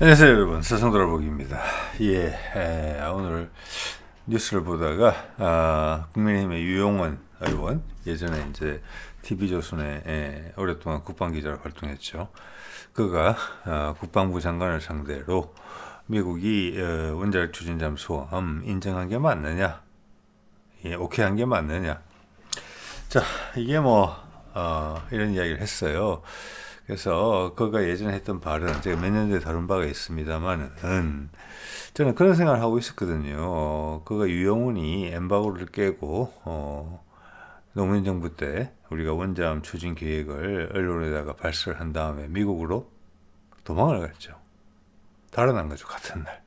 안녕하세요 여러분, 세상돌아보기입니다. 오늘 뉴스를 보다가 국민의힘의 유용원 의원, 예전에 이제 TV조선에 오랫동안 국방기자로 활동했죠. 그가 국방부 장관을 상대로 미국이 원자력 추진 잠수함 인정한 게 맞느냐, 오케이 한 게 맞느냐. 자, 이게 이런 이야기를 했어요. 그래서 그가 예전에 했던 발언, 제가 몇 년 전에 다룬 바가 있습니다만은, 저는 그런 생각을 하고 있었거든요. 그가 유영훈이 엠바고를 깨고 노무현 정부 때 우리가 원자함 추진 계획을 언론에다가 발설을 한 다음에 미국으로 도망을 갔죠. 달아난 거죠, 같은 날.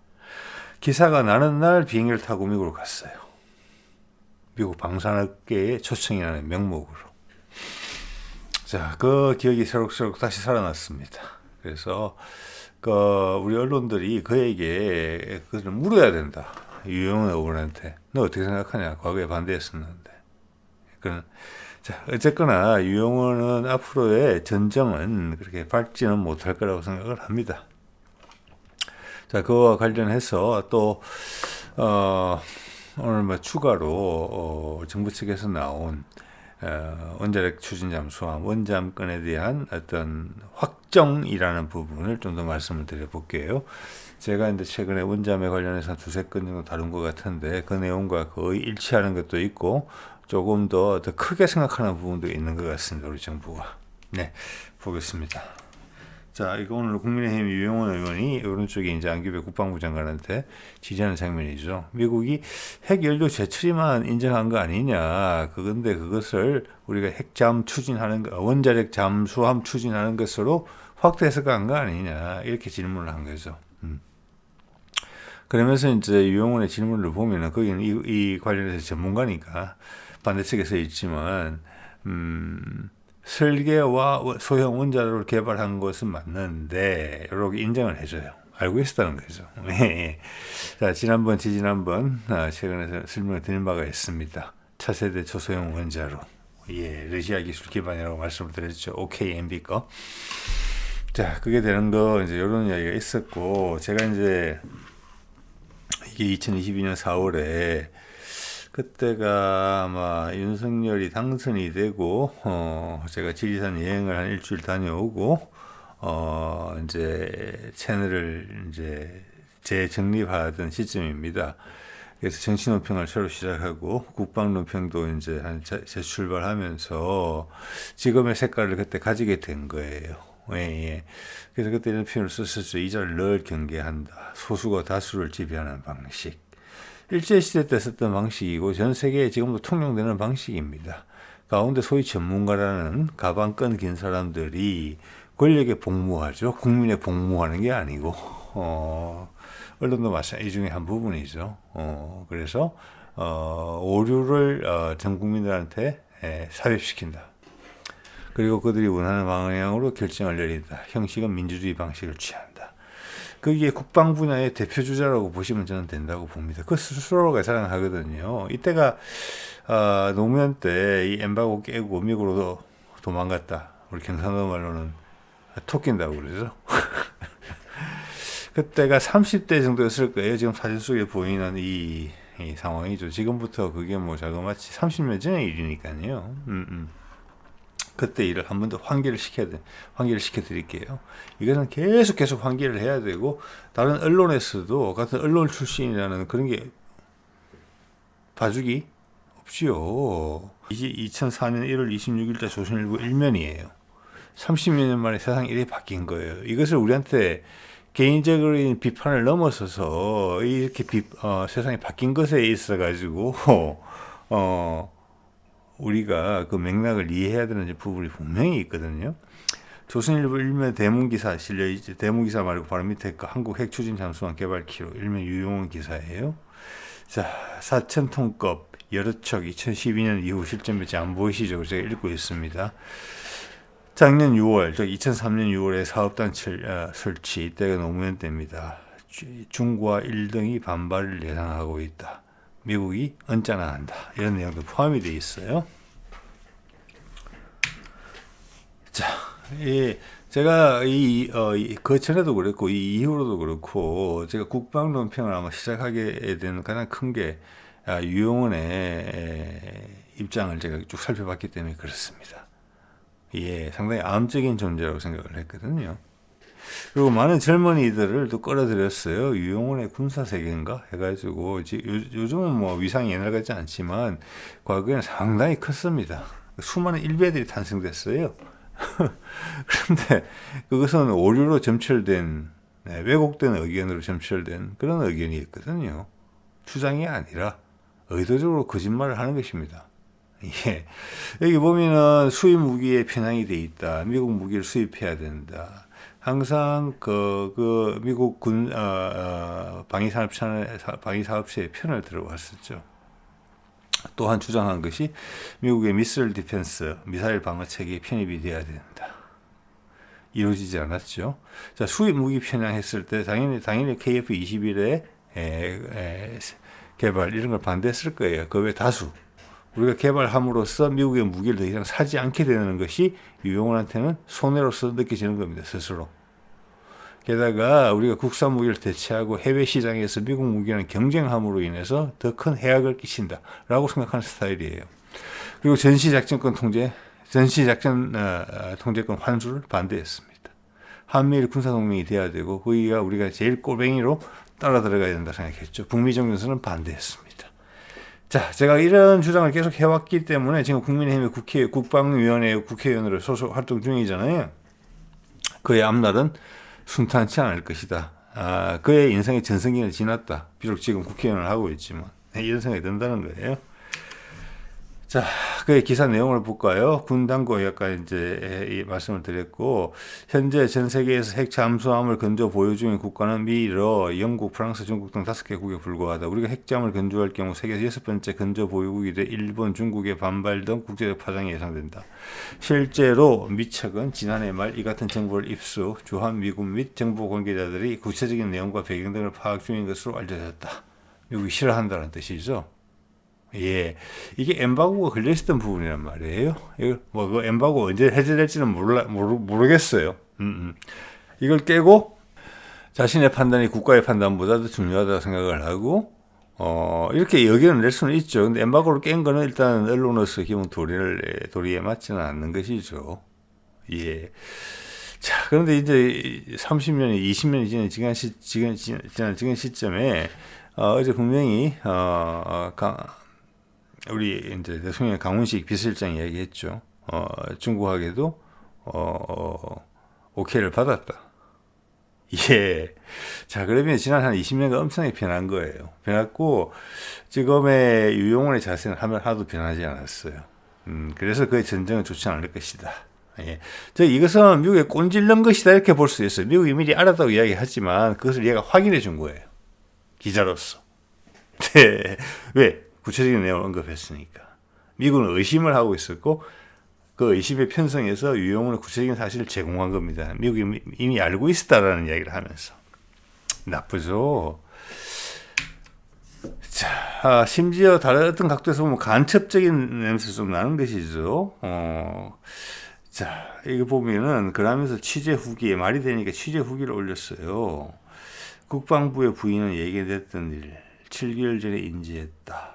기사가 나는 날 비행기를 타고 미국으로 갔어요. 미국 방산업계의 초청이라는 명목으로. 자, 그 기억이 새록새록 다시 살아났습니다. 그래서 우리 언론들이 그에게 그것을 물어야 된다. 유영훈 의원한테 너 어떻게 생각하냐? 과거에 반대했었는데. 자, 어쨌거나 유영훈은 앞으로의 전정은 그렇게 밝지는 못할 거라고 생각을 합니다. 자, 그와 관련해서 또 오늘 추가로 정부 측에서 나온 원자력 추진 잠수함 원잠건에 대한 어떤 확정이라는 부분을 좀 더 말씀을 드려볼게요. 제가 이제 최근에 원잠에 관련해서 한 두세 건 정도 다룬 것 같은데 그 내용과 거의 일치하는 것도 있고 조금 더 크게 생각하는 부분도 있는 것 같습니다. 우리 정부가. 네, 보겠습니다. 자, 이거 오늘 국민의힘 유영원 의원이 오른쪽에 이제 안규배 국방부 장관한테 지지하는 장면이죠. 미국이 핵연료 재처리만 인정한 거 아니냐. 그건데 그것을 우리가 핵잠 추진하는 거, 원자력 잠수함 추진하는 것으로 확대해서 간 거 아니냐. 이렇게 질문을 한 거죠. 그러면서 이제 유영원의 질문을 보면은 거기는 이 관련해서 전문가니까 반대측에 서 있지만, 설계와 소형 원자로를 개발한 것은 맞는데 이렇게 인정을 해줘요. 알고 있었다는 거죠. 자, 지난번 최근에 설명을 드린 바가 있습니다. 차세대 초소형 원자로, 러시아 기술 기반이라고 말씀을 드렸죠. OKMB 거. 자, 그게 되는 거 이제 이런 이야기가 있었고, 제가 이제 이게 2022년 4월에 그때가 아마 윤석열이 당선이 되고 제가 지리산 여행을 한 일주일 다녀오고 이제 채널을 이제 재정립하던 시점입니다. 그래서 정치논평을 새로 시작하고 국방논평도 이제 재출발하면서 지금의 색깔을 그때 가지게 된 거예요. 그래서 그때 이런 표현을 썼었죠. 이자를 늘 경계한다. 소수가 다수를 지배하는 방식. 일제시대 때 썼던 방식이고 전 세계에 지금도 통용되는 방식입니다. 가운데 소위 전문가라는 가방 끈 긴 사람들이 권력에 복무하죠. 국민에 복무하는 게 아니고 언론도 마찬가지 중에 한 부분이죠. 그래서 오류를 전 국민들한테 삽입시킨다. 그리고 그들이 원하는 방향으로 결정을 내린다. 형식은 민주주의 방식을 취한다. 그게 국방 분야의 대표주자라고 보시면 저는 된다고 봅니다. 그 스스로가 자랑하거든요. 이때가 노무현 때 이 엠바고 깨고 미국으로 도망갔다. 우리 경상도 말로는 토낀다고 그러죠. 그때가 30대 정도였을 거예요. 지금 사진 속에 보이는 이 상황이죠. 지금부터 그게 자그마치 30년 전의 일이니까요. 그때 일을 한 번 더 환기를 시켜드릴게요. 이거는 계속 환기를 해야 되고, 다른 언론에서도 같은 언론 출신이라는 그런 게 봐주기 없지요. 이제 2004년 1월 26일자 조선일보 일면이에요. 30여 년 만에 세상이 이렇게 바뀐 거예요. 이것을 우리한테 개인적인 비판을 넘어서서 이렇게 세상이 바뀐 것에 있어가지고, 우리가 그 맥락을 이해해야 되는 부분이 분명히 있거든요. 조선일보 일면 대문기사 실려있죠. 대문기사 말고 바로 밑에 그 한국 핵추진 잠수함 개발키로 일면 유용한 기사예요. 자, 4,000톤급 여러 척 2012년 이후 실전 배치 안 보이시죠? 제가 읽고 있습니다. 작년 6월, 2003년 6월에 사업단체 설치, 이때가 노무현 때입니다. 중과 1등이 반발을 예상하고 있다. 미국이 언짢아한다. 이런 내용도 포함이 되어 있어요. 자, 예, 제가 그 전에도 그랬고, 이 이후로도 그렇고, 제가 국방 논평을 아마 시작하게 된 가장 큰 게, 유용원의 입장을 제가 쭉 살펴봤기 때문에 그렇습니다. 예, 상당히 암적인 존재라고 생각을 했거든요. 그리고 많은 젊은이들을 또 끌어들였어요. 유용원의 군사세계인가 해가지고 요즘은 뭐 위상이 옛날 같지 않지만 과거에는 상당히 컸습니다. 수많은 일베들이 탄생됐어요. 그런데 그것은 오류로 점철된 왜곡된 의견으로 점철된 그런 의견이었거든요. 추장이 아니라 의도적으로 거짓말을 하는 것입니다. 예. 여기 보면은 수입 무기에 편향이 돼 있다. 미국 무기를 수입해야 된다. 항상 그 미국 군 방위사업체의 편을 들어왔었죠. 또한 주장한 것이 미국의 미사일 디펜스, 미사일 방어 체계에 편입이 돼야 된다. 이루어지지 않았죠. 자, 수입 무기 편향했을 때 당연히 KF-21의 개발 이런 걸 반대했을 거예요. 그 외 다수. 우리가 개발함으로써 미국의 무기를 더 이상 사지 않게 되는 것이 유용원한테는 손해로서 느껴지는 겁니다. 스스로. 게다가 우리가 국산 무기를 대체하고 해외 시장에서 미국 무기랑 경쟁함으로 인해서 더 큰 해악을 끼친다라고 생각하는 스타일이에요. 그리고 전시작전 통제권 환수를 반대했습니다. 한미일 군사동맹이 돼야 되고 거기가 우리가 제일 꼴뱅이로 따라 들어가야 된다 생각했죠. 북미 정전선은 반대했습니다. 자, 제가 이런 주장을 계속 해왔기 때문에 지금 국민의힘의 국방위원회 국회의원으로 소속 활동 중이잖아요. 그의 앞날은 순탄치 않을 것이다. 그의 인생의 전성기는 지났다. 비록 지금 국회의원을 하고 있지만 이런 생각이 든다는 거예요. 자, 그의 기사 내용을 볼까요? 군 당국이 아까 이제 이 말씀을 드렸고, 현재 전 세계에서 핵 잠수함을 건조 보유 중인 국가는 미, 러, 영국, 프랑스, 중국 등 5개국에 불과하다. 우리가 핵잠을 건조할 경우 세계에서 6번째 건조 보유국이 돼 일본, 중국의 반발 등 국제적 파장이 예상된다. 실제로 미 측은 지난해 말 이 같은 정보를 입수, 주한 미군 및 정보 관계자들이 구체적인 내용과 배경 등을 파악 중인 것으로 알려졌다. 미국이 싫어한다는 뜻이죠. 예, 이게 엠바고가 걸려있었던 부분이란 말이에요. 이거 그 엠바고 언제 해제될지는 모르겠어요. 이걸 깨고 자신의 판단이 국가의 판단보다 더 중요하다고 생각을 하고 이렇게 의견을 낼 수는 있죠. 근데 엠바고를 깬 거는 일단 언론으로서 기본 도리에 맞지는 않는 것이죠. 예. 자, 그런데 이제 30년이 20년이 지난 시점에 어제 분명히 우리 이제 대통령 강훈식 비서실장이 얘기했죠. 중국에게도 오케이를 받았다. 예. 자, 그러면 지난 한 20년간 엄청나게 변한 거예요. 변했고 지금의 유용원의 자세는 하나도 변하지 않았어요. 그래서 그의 전쟁은 좋지 않을 것이다. 예. 이것은 미국의 꼰질른 것이다 이렇게 볼 수 있어요. 미국이 미리 알았다고 이야기하지만 그것을 얘가 확인해 준 거예요. 기자로서. 네. 왜? 구체적인 내용을 언급했으니까. 미국은 의심을 하고 있었고 그 의심의 편성에서 유용원의 구체적인 사실을 제공한 겁니다. 미국이 이미 알고 있었다라는 이야기를 하면서. 나쁘죠. 자, 심지어 다른 어떤 각도에서 보면 간첩적인 냄새가 좀 나는 것이죠. 자, 이거 보면은 그러면서 취재 후기에 말이 되니까 취재 후기를 올렸어요. 국방부의 부인은 얘기됐던 일 7개월 전에 인지했다.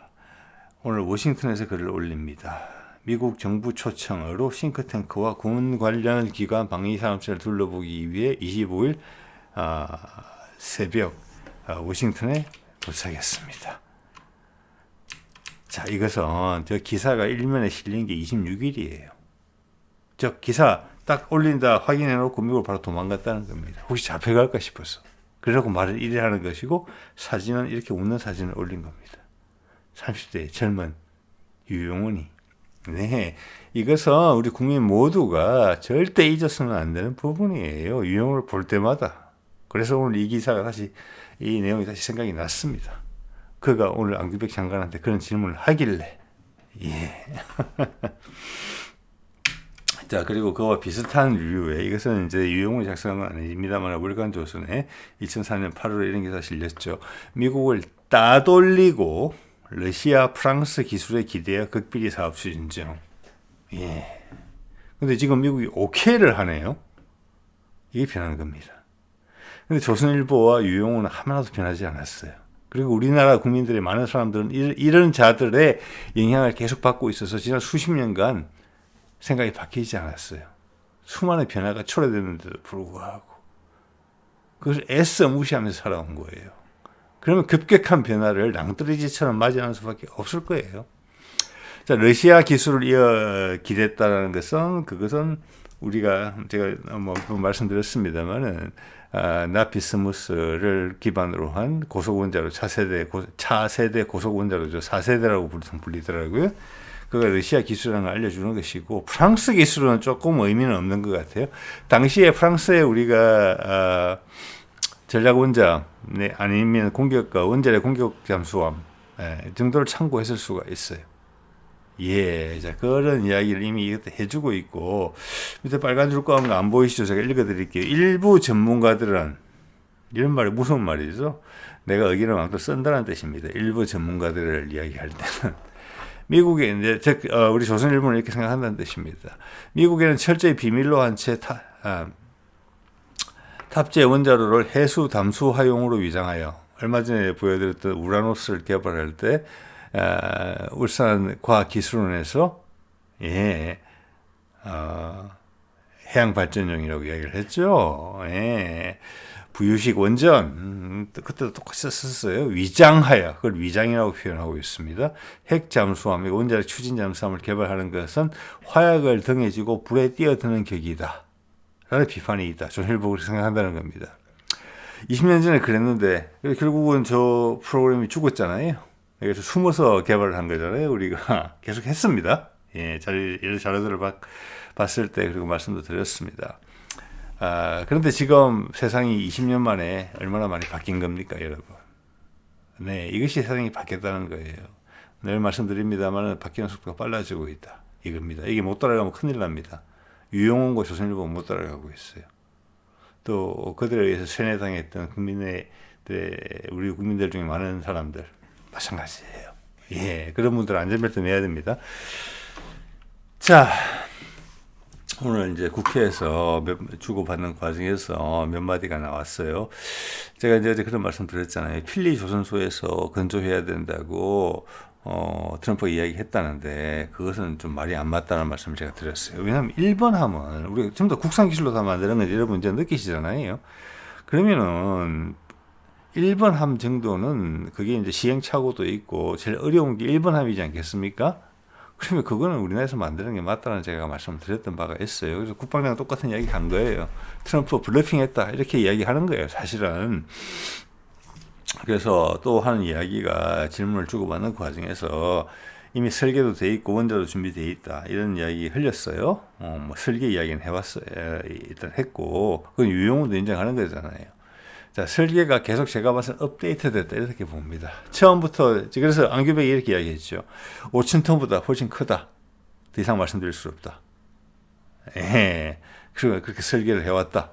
오늘 워싱턴에서 글을 올립니다. 미국 정부 초청으로 싱크탱크와 군 관련 기관 방위산업체를 둘러보기 위해 25일 새벽 워싱턴에 도착했습니다. 자, 이것은 저 기사가 일면에 실린 게 26일이에요. 저 기사 딱 올린다 확인해놓고 미국으로 바로 도망갔다는 겁니다. 혹시 잡혀갈까 싶어서. 그러고 말을 이래 하는 것이고 사진은 이렇게 웃는 사진을 올린 겁니다. 30대 젊은 유용원이. 네, 이것은 우리 국민 모두가 절대 잊어서는 안 되는 부분이에요. 유용원을 볼 때마다. 그래서 오늘 이 기사가 이 내용이 다시 생각이 났습니다. 그가 오늘 안규백 장관한테 그런 질문을 하길래. 예. 자, 그리고 그와 비슷한 류의 이것은 이제 유용원이 작성한 건 아닙니다만 월간조선에 2004년 8월에 이런 기사 실렸죠. 미국을 따돌리고 러시아, 프랑스 기술에 기대어 극비리 사업 추진 중. 예. 근데 지금 미국이 오케이를 하네요. 이게 변하는 겁니다. 근데 조선일보와 유용호는 하나도 변하지 않았어요. 그리고 우리나라 국민들의 많은 사람들은 이런 자들의 영향을 계속 받고 있어서 지난 수십 년간 생각이 바뀌지 않았어요. 수많은 변화가 초래됐는데도 불구하고 그것을 애써 무시하면서 살아온 거예요. 그러면 급격한 변화를 낭떠러지처럼 맞이하는 수밖에 없을 거예요. 자, 러시아 기술을 기대했다는 것은 그것은 우리가 제가 뭐 말씀드렸습니다만은 나피스무스를 기반으로 한 고속원자로 차세대 고속원자로죠. 4세대라고 불리더라고요. 그가 러시아 기술이라는 걸 알려주는 것이고 프랑스 기술은 조금 의미는 없는 것 같아요. 당시에 프랑스에 우리가 전략원자 아니면 공격과 원자력 공격 잠수함 정도를 참고했을 수가 있어요. 예, 자 그런 이야기를 이미 해주고 있고 밑에 빨간 줄 거 안 보이시죠? 제가 읽어드릴게요. 일부 전문가들은 이런 말이 무슨 말이죠? 내가 의견을 마음대로 쓴다는 뜻입니다. 일부 전문가들을 이야기할 때는 미국에 이제 우리 조선일보는 이렇게 생각한다는 뜻입니다. 미국에는 철저히 비밀로 한 채 탑재 원자로를 해수 담수화용으로 위장하여 얼마 전에 보여드렸던 우라노스를 개발할 때 울산과학기술원에서 해양발전용이라고 이야기를 했죠. 부유식 원전 그때도 똑같이 썼어요. 위장하여 그걸 위장이라고 표현하고 있습니다. 핵 잠수함, 원자력 추진 잠수함을 개발하는 것은 화약을 등에 지고 불에 뛰어드는 격이다 라는 비판이 있다. 조선일보가 생각한다는 겁니다. 20년 전에 그랬는데 결국은 저 프로그램이 죽었잖아요. 그래서 숨어서 개발을 한 거잖아요. 우리가 계속 했습니다. 자료들을 봤을 때 그리고 말씀도 드렸습니다. 그런데 지금 세상이 20년 만에 얼마나 많이 바뀐 겁니까, 여러분? 네, 이것이 세상이 바뀌었다는 거예요. 늘 말씀드립니다만 바뀌는 속도가 빨라지고 있다. 이겁니다. 이게 못 따라가면 큰일 납니다. 유용원과 조선일보가 못 따라가고 있어요. 또 그들에 의해서 세뇌당했던 우리 국민들 중에 많은 사람들 마찬가지예요. 예, 그런 분들 안전벨트 매야 됩니다. 자, 오늘 이제 국회에서 주고받는 과정에서 몇 마디가 나왔어요. 제가 이제 그런 말씀 드렸잖아요. 필리 조선소에서 건조해야 된다고 트럼프가 이야기했다는데 그것은 좀 말이 안 맞다는 말씀을 제가 드렸어요. 왜냐하면 1번 함은 우리가 전부 다 국산 기술로 다 만드는 건 여러분 이제 느끼시잖아요. 그러면은 1번 함 정도는 그게 이제 시행착오도 있고 제일 어려운 게 1번 함이지 않겠습니까? 그러면 그거는 우리나라에서 만드는 게 맞다는 제가 말씀을 드렸던 바가 있어요. 그래서 국방장은 똑같은 이야기 한 거예요. 트럼프 블러핑했다 이렇게 이야기하는 거예요. 사실은. 그래서 또 하는 이야기가 질문을 주고받는 과정에서 이미 설계도 돼 있고 원자도 준비돼 있다 이런 이야기 흘렸어요. 뭐 설계 이야기는 해봤어요. 일단 했고 그건 유용호도 인정하는 거잖아요. 자, 설계가 계속 제가 봐서 업데이트 됐다 이렇게 봅니다. 처음부터 그래서 안규백이 이렇게 이야기했죠. 5,000톤보다 훨씬 크다. 더 이상 말씀드릴 수 없다. 그리고 그렇게 설계를 해왔다.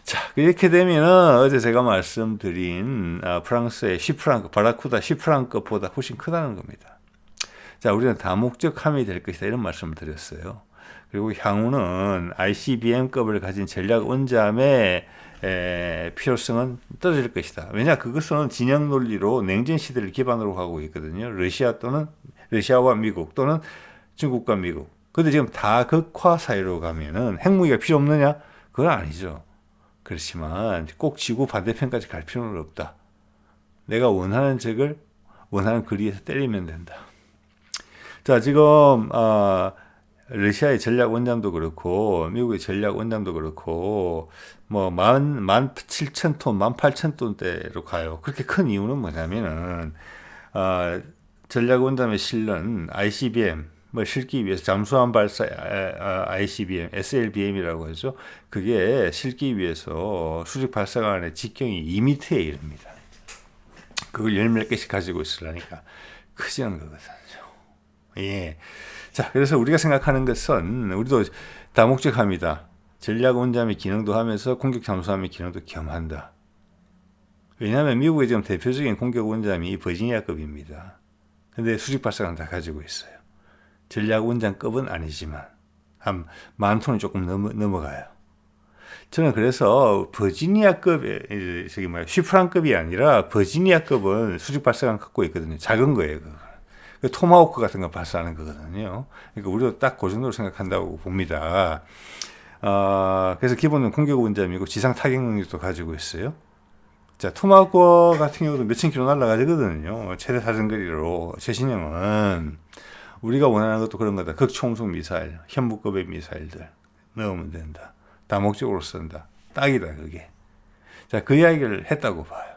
자, 이렇게 되면은 어제 제가 말씀드린 프랑스의 시프랑크, 바라쿠다 시프랑크보다 훨씬 크다는 겁니다. 자, 우리는 다목적함이 될 것이다 이런 말씀을 드렸어요. 그리고 향후는 ICBM급을 가진 전략 원잠의 필요성은 떨어질 것이다. 왜냐, 그것은 진영 논리로 냉전 시대를 기반으로 하고 있거든요. 러시아와 미국 또는 중국과 미국. 근데 지금 다극화 사회로 가면은 핵무기가 필요 없느냐? 그건 아니죠. 그렇지만 꼭 지구 반대편까지 갈 필요는 없다. 내가 원하는 적을 원하는 거리에서 때리면 된다. 자, 지금 러시아의 전략 원잠도 그렇고 미국의 전략 원잠도 그렇고 뭐 17,000톤, 18,000톤대로 가요. 그렇게 큰 이유는 뭐냐면은 전략 원잠에 실는 ICBM 뭐 실기 위해서 잠수함 발사 ICBM, SLBM이라고 하죠. 그게 실기 위해서 수직 발사관의 직경이 2m에 이릅니다. 그걸 열 몇 개씩 가지고 있으려니까 크지 않은 거거든요. 예. 자, 그래서 우리가 생각하는 것은 우리도 다목적합니다. 전략 원잠의 기능도 하면서 공격 잠수함의 기능도 겸한다. 왜냐하면 미국의 지금 대표적인 공격 원잠이 버지니아급입니다. 근데 수직 발사관 다 가지고 있어요. 전략 원잠급은 아니지만 한 10,000톤이 조금 넘어가요. 저는 그래서 버지니아급의 저기 뭐야 슈프란급이 아니라 버지니아급은 수직 발사관 갖고 있거든요. 작은 거예요. 그 토마호크 같은 거 발사하는 거거든요. 그러니까 우리도 딱 그 정도로 생각한다고 봅니다. 그래서 기본은 공격 원잠이고 지상 타격 능력도 가지고 있어요. 자, 토마호크 같은 경우도 몇천 킬로 날아가거든요. 최대 사정거리로 최신형은 우리가 원하는 것도 그런 거다. 극초음속 미사일, 현무급의 미사일들 넣으면 된다. 다목적으로 쓴다. 딱이다, 그게. 자, 그 이야기를 했다고 봐요.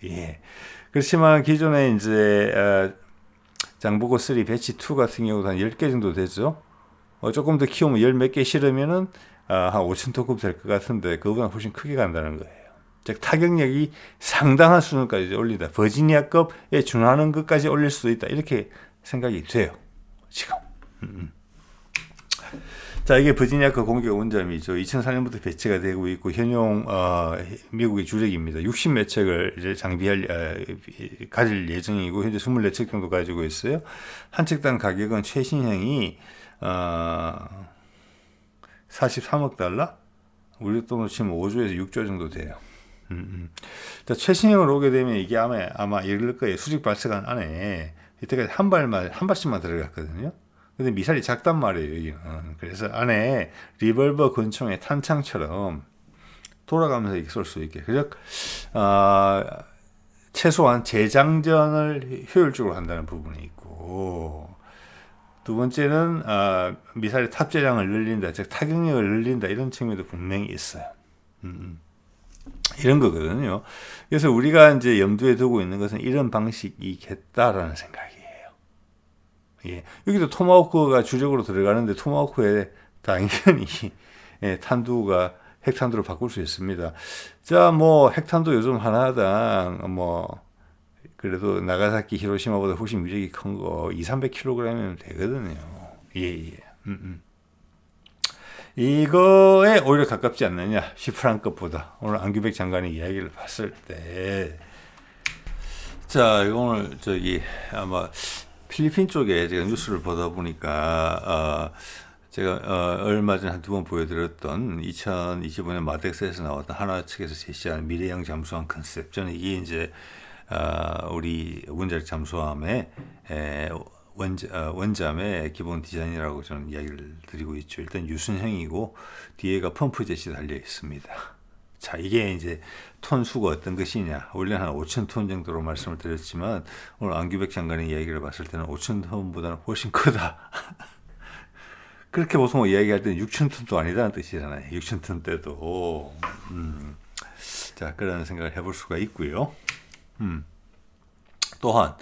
예. 그렇지만 기존에 이제, 장보고 3 배치 2 같은 경우도 한 10개 정도 되죠. 조금 더 키우면 10 몇 개 실으면은, 한 5,000톤급 될 것 같은데, 그거보다 훨씬 크게 간다는 거예요. 즉, 타격력이 상당한 수준까지 올린다. 버지니아급에 준하는 것까지 올릴 수도 있다. 이렇게 생각이 돼요. 지금. 자, 이게 버지니아급 공격 원잠이죠. 2004년부터 배치가 되고 있고 현용 미국의 주력입니다. 60몇 척을 이제 가질 예정이고 현재 24척 정도 가지고 있어요. 한 척당 가격은 최신형이 43억 달러? 우리 돈으로 치면 5조에서 6조 정도 돼요. 자, 최신형으로 오게 되면 이게 아마 이럴 거예요. 수직 발사관 안에 이때까지 한 발씩만 들어갔거든요. 근데 미사일이 작단 말이에요, 여기는. 그래서 안에 리볼버 권총의 탄창처럼 돌아가면서 이렇게 쏠 수 있게. 그래서, 최소한 재장전을 효율적으로 한다는 부분이 있고, 두 번째는, 미사일의 탑재량을 늘린다, 즉, 타격력을 늘린다, 이런 측면도 분명히 있어요. 이런 거거든요. 그래서 우리가 이제 염두에 두고 있는 것은 이런 방식이겠다라는 생각이에요. 예, 여기도 토마호크가 주력으로 들어가는데 토마호크에 당연히 탄두가 핵탄두로 바꿀 수 있습니다. 자, 뭐 핵탄두 요즘 하나당 뭐 그래도 나가사키 히로시마보다 훨씬 위력이 큰 거 200-300kg이면 되거든요. 예. 이거에 오히려 가깝지 않느냐 슈프란급보다. 오늘 안규백 장관의 이야기를 봤을 때, 자, 이거 오늘 아마 필리핀 쪽에 제가 뉴스를 보다 보니까 제가 얼마 전에 한두 번 보여드렸던 2025년 마덱스에서 나왔던 하나 측에서 제시한 미래형 잠수함 컨셉. 저는 이게 이제 우리 원자력 잠수함의 원잠의 기본 디자인이라고 저는 이야기를 드리고 있죠. 일단 유순형이고 뒤에가 펌프 젯이 달려 있습니다. 자, 이게 이제 톤 수가 어떤 것이냐. 원래는 한 5,000톤 정도로 말씀을 드렸지만 오늘 안규백 장관의 이야기를 봤을 때는 5,000톤보다는 훨씬 크다. 그렇게 보통 이야기할 때는 6,000톤도 아니다는 뜻이잖아요. 6,000톤 때도. 자, 그런 생각을 해볼 수가 있고요. 또한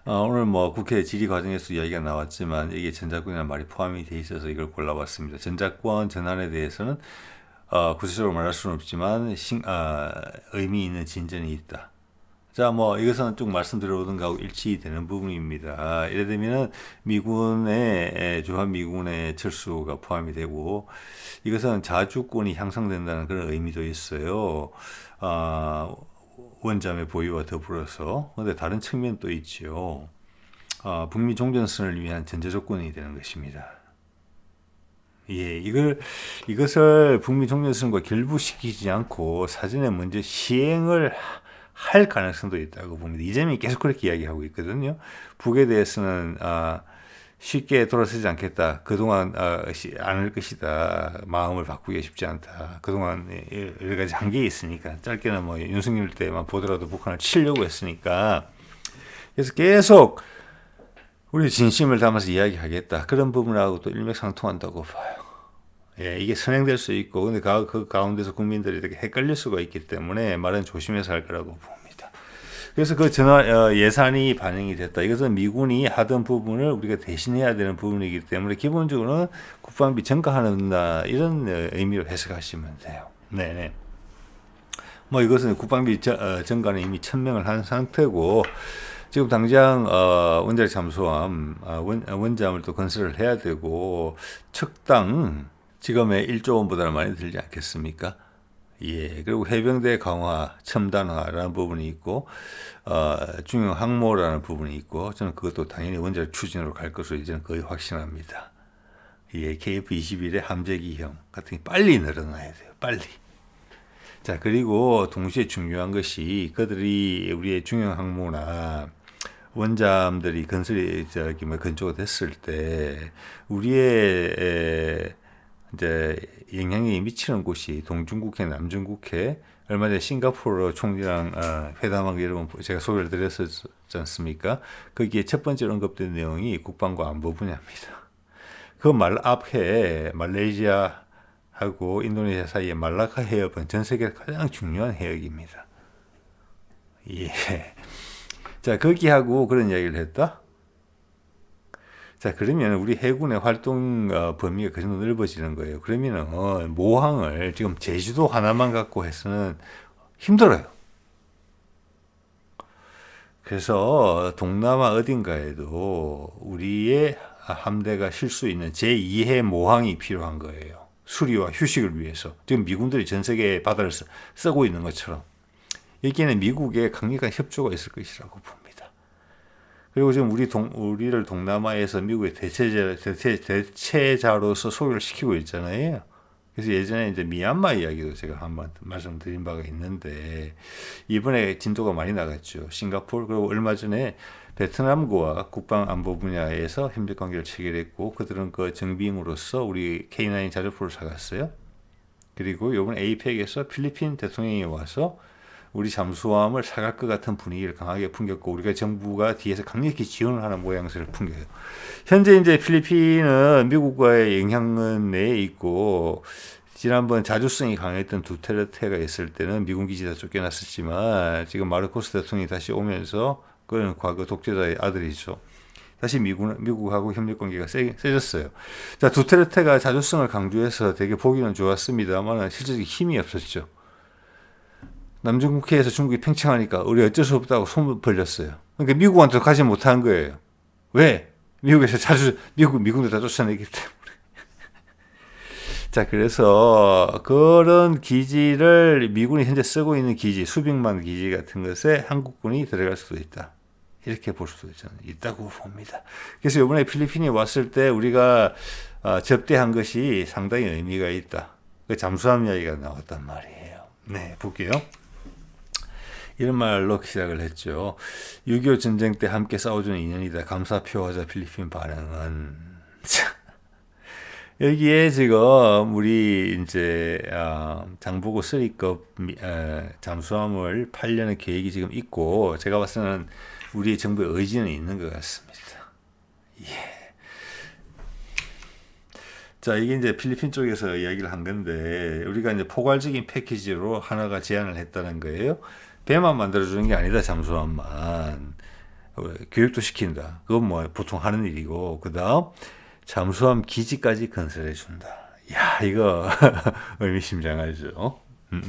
오늘 뭐 국회 질의 과정에서 이야기가 나왔지만 이게 전작권이라는 말이 포함이 돼 있어서 이걸 골라봤습니다. 전작권 전환에 대해서는 구체적으로 말할 수는 없지만 의미 있는 진전이 있다. 자, 뭐 이것은 쭉 말씀드려오던 거하고 일치되는 부분입니다. 예를 들면 미군의 주한미군의 철수가 포함이 되고 이것은 자주권이 향상된다는 그런 의미도 있어요. 원잠의 보유와 더불어서. 근데 다른 측면도 있죠. 북미 종전선을 위한 전제 조건이 되는 것입니다. 예, 이것을 북미 종전선과 결부시키지 않고 사전에 먼저 시행을 할 가능성도 있다고 봅니다. 이재명이 계속 그렇게 이야기하고 있거든요. 북에 대해서는 쉽게 돌아서지 않겠다. 그동안 않을 것이다. 마음을 바꾸기가 쉽지 않다. 그동안 여러 가지 한계가 있으니까 짧게는 뭐 윤석열 때만 보더라도 북한을 치려고 했으니까 그래서 계속 우리 진심을 담아서 이야기하겠다. 그런 부분하고 또 일맥상통한다고 봐요. 예, 이게 선행될 수 있고 근데 그 가운데서 국민들이 이렇게 헷갈릴 수가 있기 때문에 말은 조심해서 할 거라고 봅니다. 그래서 그 예산이 반영이 됐다. 이것은 미군이 하던 부분을 우리가 대신해야 되는 부분이기 때문에 기본적으로는 국방비 증가한다 이런 의미로 해석하시면 돼요. 네네. 뭐 이것은 국방비 증가는 이미 천명을 한 상태고 지금 당장 원자력 잠수함 원잠을 또 건설을 해야 되고 척당 지금의 1조 원보다는 많이 들지 않겠습니까? 예, 그리고 해병대 강화, 첨단화라는 부분이 있고, 중형 항모라는 부분이 있고, 저는 그것도 당연히 원자력 추진으로 갈 것으로 이제는 거의 확신합니다. 예, KF-21의 함재기형 같은 게 빨리 늘어나야 돼요. 빨리. 자, 그리고 동시에 중요한 것이 그들이 우리의 중형 항모나 원잠들이 건설이 건조가 됐을 때 우리의 이제 영향력이 미치는 곳이 동중국해, 남중국해, 얼마 전에 싱가포르 총리랑 회담한 게 여러분 제가 소개를 드렸었지 않습니까? 거기에 첫 번째로 언급된 내용이 국방과 안보 분야입니다. 그 말 앞에 말레이시아하고 인도네시아 사이의 말라카 해협은 전 세계 가장 중요한 해역입니다. 예. 자, 거기하고 그런 이야기를 했다. 자, 그러면 우리 해군의 활동 범위가 그 정도 넓어지는 거예요. 그러면은 모항을 지금 제주도 하나만 갖고 해서는 힘들어요. 그래서 동남아 어딘가에도 우리의 함대가 쉴 수 있는 제2해 모항이 필요한 거예요. 수리와 휴식을 위해서. 지금 미군들이 전 세계 바다를 쓰고 있는 것처럼. 여기에는 미국의 강력한 협조가 있을 것이라고 봅니다. 그리고 지금 우리를 동남아에서 미국의 대체자로서 소개를 시키고 있잖아요. 그래서 예전에 이제 미얀마 이야기도 제가 한번 말씀드린 바가 있는데, 이번에 진도가 많이 나갔죠. 싱가포르, 그리고 얼마 전에 베트남과 국방 안보 분야에서 협력 관계를 체결했고, 그들은 그 정비인으로서 우리 K9 자주포를 사갔어요. 그리고 이번 APEC에서 필리핀 대통령이 와서 우리 잠수함을 사갈 것 같은 분위기를 강하게 풍겼고, 우리가 정부가 뒤에서 강력히 지원을 하는 모양새를 풍겨요. 현재 이제 필리핀은 미국과의 영향은 내에 있고, 지난번 자주성이 강했던 두테르테가 있을 때는 미군 기지 다 쫓겨났었지만, 지금 마르코스 대통령이 다시 오면서, 그건 과거 독재자의 아들이죠. 다시 미국하고 협력 관계가 세졌어요. 자, 두테르테가 자주성을 강조해서 되게 보기는 좋았습니다만, 실질적인 힘이 없었죠. 남중국해에서 중국이 팽창하니까 우리 어쩔 수 없다고 손을 벌렸어요. 그러니까 미국한테 가지 못한 거예요. 왜? 미국에서 미군도 다 쫓아내기 때문에. 자, 그래서 그런 기지를 미군이 현재 쓰고 있는 기지, 수백만 기지 같은 것에 한국군이 들어갈 수도 있다. 이렇게 볼 수도 있다고 봅니다. 그래서 이번에 필리핀이 왔을 때 우리가 접대한 것이 상당히 의미가 있다. 그 잠수함 이야기가 나왔단 말이에요. 네, 볼게요. 이런 말로 시작을 했죠. 6.25 전쟁 때 함께 싸워주는 인연이다. 감사 표하자 필리핀 반응은. 여기에 지금 우리 이제 장보고 3급 잠수함을 팔려는 계획이 지금 있고, 제가 봤을 때는 우리 정부의 의지는 있는 것 같습니다. 예. 자, 이게 이제 필리핀 쪽에서 이야기를 한 건데, 우리가 이제 포괄적인 패키지로 하나가 제안을 했다는 거예요. 배만 만들어주는 게 아니다, 잠수함만. 교육도 시킨다. 그건 뭐 보통 하는 일이고, 그 다음, 잠수함 기지까지 건설해준다. 야, 이거 의미심장하죠. 그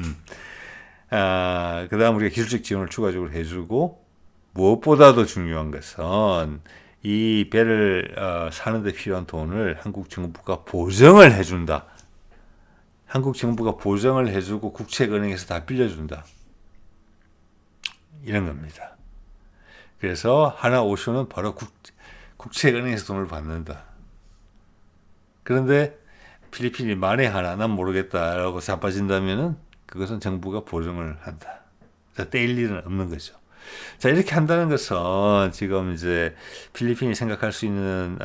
다음 우리가 기술적 지원을 추가적으로 해주고, 무엇보다도 중요한 것은 이 배를 사는데 필요한 돈을 한국 정부가 보증을 해준다. 한국 정부가 보증을 해주고 국책은행에서 다 빌려준다. 이런 겁니다. 그래서 하나오션은 바로 국책은행에서 돈을 받는다. 그런데 필리핀이 만에 하나 난 모르겠다라고 자빠진다면은 그것은 정부가 보증을 한다. 자, 떼일 일은 없는 거죠. 자, 이렇게 한다는 것은 지금 이제 필리핀이 생각할 수 있는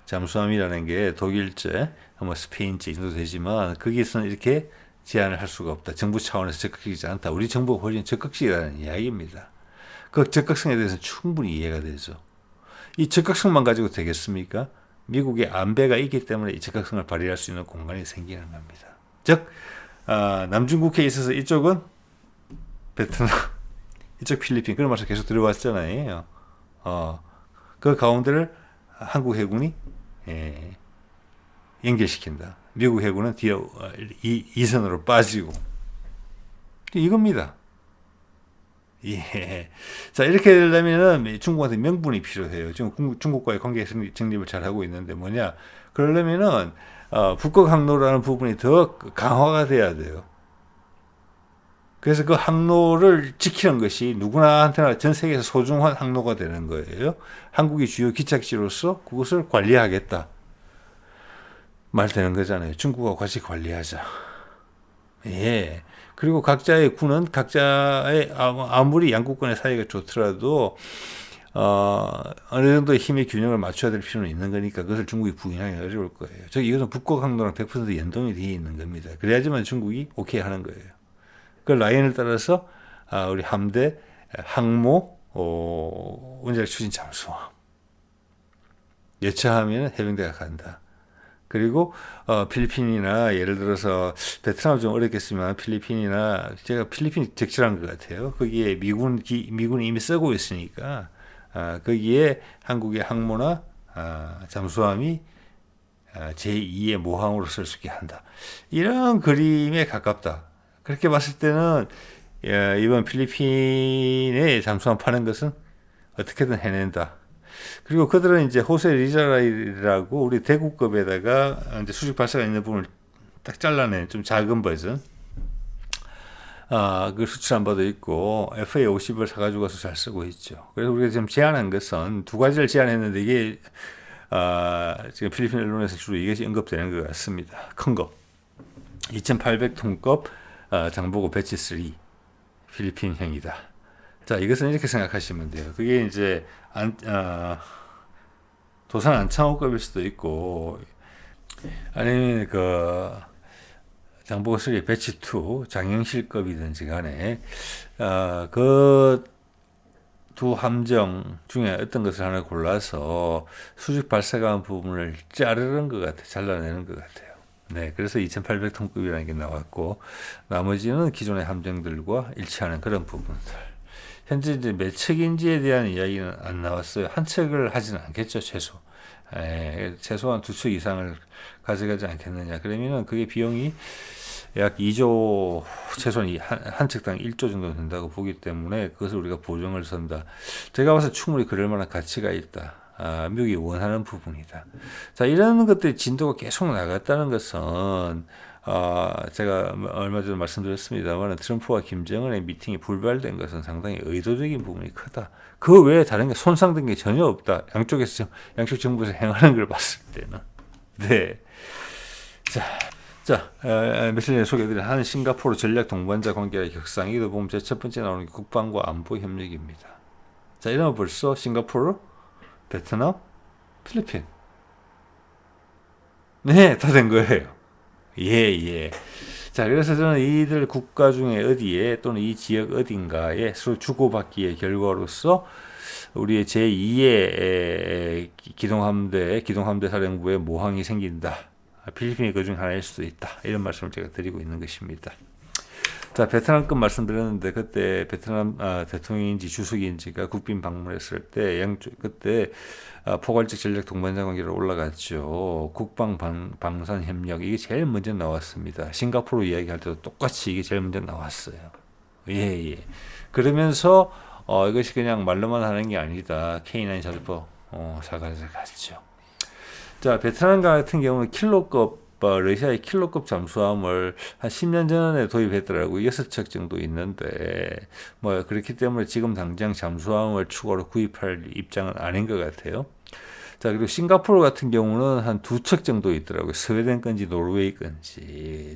잠수함이라는 게 독일제, 뭐 스페인제 정도 되지만 거기에서는 이렇게 제한을 할 수가 없다. 정부 차원에서 적극적이지 않다. 우리 정부가 훨씬 적극적이라는 이야기입니다. 그 적극성에 대해서 충분히 이해가 되죠. 이 적극성만 가지고 되겠습니까? 미국의 안배가 있기 때문에 이 적극성을 발휘할 수 있는 공간이 생기는 겁니다. 즉 남중국해에 있어서 이쪽은 베트남, 이쪽 필리핀, 그런 말씀 계속 들어왔잖아요. 그 가운데를 한국 해군이 연결시킨다. 미국 해군은 뒤에 이선으로 빠지고, 이겁니다. 예. 자, 이렇게 되려면은 중국한테 명분이 필요해요. 지금 중국과의 관계 정립을 잘 하고 있는데 뭐냐? 그러려면은 북극 항로라는 부분이 더 강화가 돼야 돼요. 그래서 그 항로를 지키는 것이 누구나한테나 전 세계에서 소중한 항로가 되는 거예요. 한국이 주요 기착지로서 그것을 관리하겠다. 말 되는 거잖아요. 중국하고 같이 관리하자. 예. 그리고 각자의 군은 각자의 아무리 양국간의 사이가 좋더라도 어느 정도의 힘의 균형을 맞춰야 될 필요는 있는 거니까 그것을 중국이 부인하기 어려울 거예요. 즉 이것은 북극 항로랑 100% 연동이 되어 있는 겁니다. 그래야지만 중국이 오케이 하는 거예요. 그 라인을 따라서 우리 함대, 항모, 원자력 추진 잠수함 예차하면 해병대가 간다. 그리고 필리핀이나 예를 들어서 베트남은 좀 어렵겠지만 필리핀이나 제가 필리핀이 적절한 것 같아요. 거기에 미군이 이미 쓰고 있으니까 거기에 한국의 항모나 잠수함이 제2의 모항으로 쓸 수 있게 한다. 이런 그림에 가깝다. 그렇게 봤을 때는 이번 필리핀에 잠수함 파는 것은 어떻게든 해낸다. 그리고 그들은 이제 호세 리자라이라고 우리 대구급에다가 이제 수직 발사가 있는 부분을 딱 잘라낸 좀 작은 버전. 그 수출한 바도 있고 FA50을 사가지고 가서 잘 쓰고 있죠. 그래서 우리가 지금 제안한 것은 두 가지를 제안했는데 이게 지금 필리핀 언론에서 주로 이것이 언급되는 것 같습니다. 큰 거 2800톤급 장보고 배치 3 필리핀형이다. 자, 이것은 이렇게 생각하시면 돼요. 그게 이제 도산 안창호급일 수도 있고 아니면 그 장보고 3 배치 2 장영실급이든지 간에 그 두 함정 중에 어떤 것을 하나 골라서 수직 발사관 부분을 자르는 것 같아요. 잘라내는 것 같아요. 네, 그래서 2800톤급이라는 게 나왔고 나머지는 기존의 함정들과 일치하는 그런 부분들. 현재 이제 몇 척인지에 대한 이야기는 안 나왔어요. 한 척을 하지는 않겠죠, 최소. 최소한 두 척 이상을 가져가지 않겠느냐. 그러면은 그게 비용이 약 2조, 최소한 한 척당 1조 정도 된다고 보기 때문에 그것을 우리가 보정을 선다. 제가 봐서 충분히 그럴 만한 가치가 있다. 미국이 원하는 부분이다. 자, 이런 것들이 진도가 계속 나갔다는 것은 제가 얼마 전에 말씀드렸습니다만 트럼프와 김정은의 미팅이 불발된 것은 상당히 의도적인 부분이 크다. 그 외에 다른 게 손상된 게 전혀 없다. 양쪽 정부에서 행하는 걸 봤을 때는. 네. 자, 며칠 전에 소개해드린 한 싱가포르 전략 동반자 관계의 격상. 이도 보면 제 첫 번째 나오는 게 국방과 안보 협력입니다. 자, 이러면 벌써 싱가포르, 베트남, 필리핀. 네, 다 된 거예요. 예. 자, 그래서 저는 이들 국가 중에 어디에 또는 이 지역 어딘가에 서로 주고받기의 결과로서 우리의 제2의 기동함대 사령부의 모항이 생긴다. 필리핀이 그중 하나일 수도 있다. 이런 말씀을 제가 드리고 있는 것입니다. 자, 베트남급 말씀드렸는데 그때 베트남 대통령인지 주석인지가 국빈 방문했을 때 그때 포괄적 전략 동반자 관계로 올라갔죠. 국방 방산 협력 이게 제일 먼저 나왔습니다. 싱가포르 이야기할 때도 똑같이 이게 제일 먼저 나왔어요. 예. 그러면서 이것이 그냥 말로만 하는 게 아니다. K9 자주포 사가져갔죠. 자, 베트남 같은 경우는 러시아의 킬로급 잠수함을 한 10년 전에 도입했더라고요. 6척 정도 있는데, 그렇기 때문에 지금 당장 잠수함을 추가로 구입할 입장은 아닌 것 같아요. 자, 그리고 싱가포르 같은 경우는 한 2척 정도 있더라고요. 스웨덴 건지 노르웨이 건지.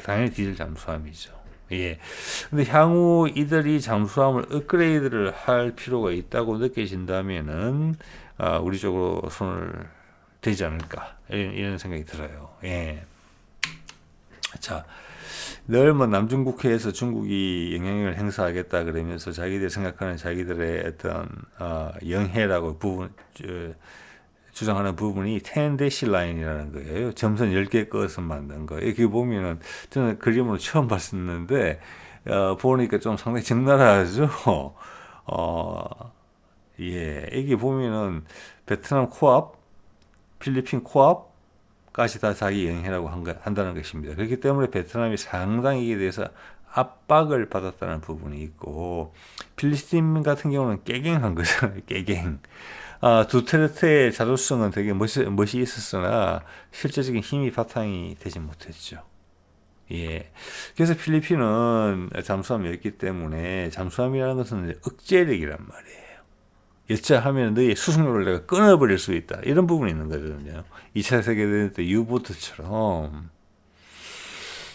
당연히 디젤 잠수함이죠. 예. 근데 향후 이들이 잠수함을 업그레이드를 할 필요가 있다고 느껴진다면은, 우리 쪽으로 손을 되지 않을까 이런 생각이 들어요. 예. 자, 늘 남중국해에서 중국이 영향력을 행사하겠다 그러면서 자기들 생각하는 자기들의 어떤 영해라고 주장하는 부분이 텐데시 라인이라는 거예요. 점선 10개 꺼서 만든 거예요. 여기 보면은 저는 그림으로 처음 봤었는데 보니까 좀 상당히 적나라하죠. 예, 여기 보면은 베트남 코앞 필리핀 코앞까지 다 자기 영해라고 한다는 것입니다. 그렇기 때문에 베트남이 상당히 이에 대해서 압박을 받았다는 부분이 있고 필리핀 같은 경우는 깨갱한 거잖아요. 깨갱. 두테르테의 자존성은 되게 멋이 있었으나 실제적인 힘이 바탕이 되지 못했죠. 예. 그래서 필리핀은 잠수함이 없기 때문에 잠수함이라는 것은 억제력이란 말이에요. 여차 하면 너의 수송로를 내가 끊어버릴 수 있다. 이런 부분이 있는 거거든요. 2차 세계대전 때 유보트처럼.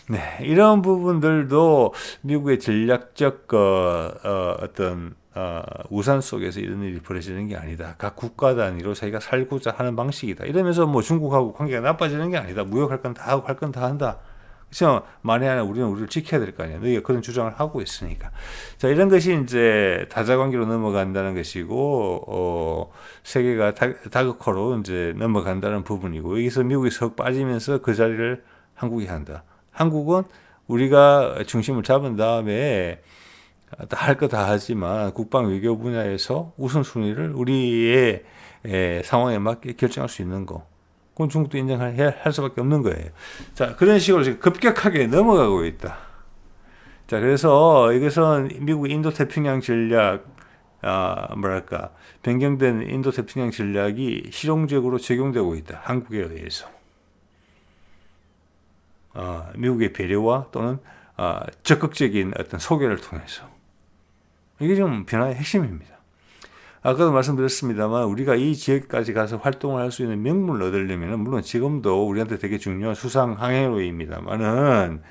네, 이런 부분들도 미국의 전략적 어떤 우산 속에서 이런 일이 벌어지는 게 아니다. 각 국가 단위로 자기가 살고자 하는 방식이다. 이러면서 뭐 중국하고 관계가 나빠지는 게 아니다. 무역할 건 다 하고 할 건 다 한다. 그렇죠? 만에 하나 우리는 우리를 지켜야 될 거 아니야. 너희가 그런 주장을 하고 있으니까. 자, 이런 것이 이제 다자관계로 넘어간다는 것이고, 세계가 다극화로 이제 넘어간다는 부분이고, 여기서 미국이 석 빠지면서 그 자리를 한국이 한다. 한국은 우리가 중심을 잡은 다음에 할 거 다 하지만 국방 외교 분야에서 우선순위를 우리의 상황에 맞게 결정할 수 있는 거. 그건 중국도 인정할 수밖에 없는 거예요. 자, 그런 식으로 지금 급격하게 넘어가고 있다. 자, 그래서 이것은 미국의 인도태평양 전략, 변경된 인도태평양 전략이 실용적으로 적용되고 있다. 한국에 의해서. 미국의 배려와 또는 적극적인 어떤 소개를 통해서. 이게 좀 변화의 핵심입니다. 아까도 말씀드렸습니다만 우리가 이 지역까지 가서 활동을 할 수 있는 명분을 얻으려면 물론 지금도 우리한테 되게 중요한 수상 항해로입니다만은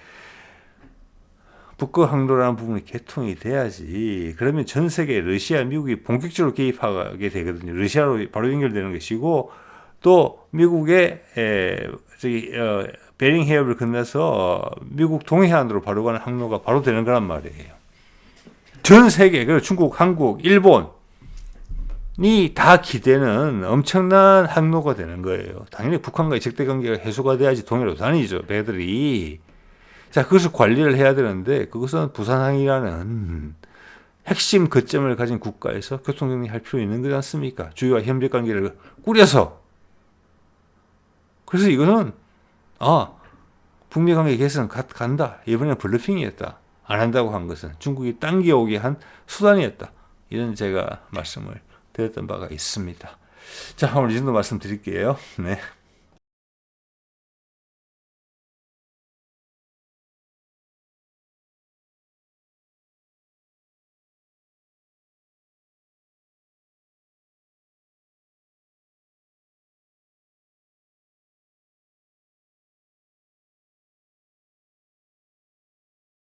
북극 항로라는 부분이 개통이 돼야지. 그러면 전 세계 러시아, 미국이 본격적으로 개입하게 되거든요. 러시아로 바로 연결되는 것이고 또 미국의 베링 해협을 건너서 미국 동해안으로 바로 가는 항로가 바로 되는 거란 말이에요. 전 세계, 그리고 중국, 한국, 일본이 다 기대는 엄청난 항로가 되는 거예요. 당연히 북한과의 적대 관계가 해소가 돼야지 동해로 다니죠, 배들이. 자, 그것을 관리를 해야 되는데 그것은 부산항이라는 핵심 거점을 가진 국가에서 교통정리할 필요 있는 거지 않습니까? 주요와 협력 관계를 꾸려서. 그래서 이거는 북미 관계 개선 간다. 이번에는 블러핑이었다. 안 한다고 한 것은 중국이 당겨오게 한 수단이었다. 이런 제가 말씀을 드렸던 바가 있습니다. 자, 오늘 이 정도 말씀드릴게요. 네.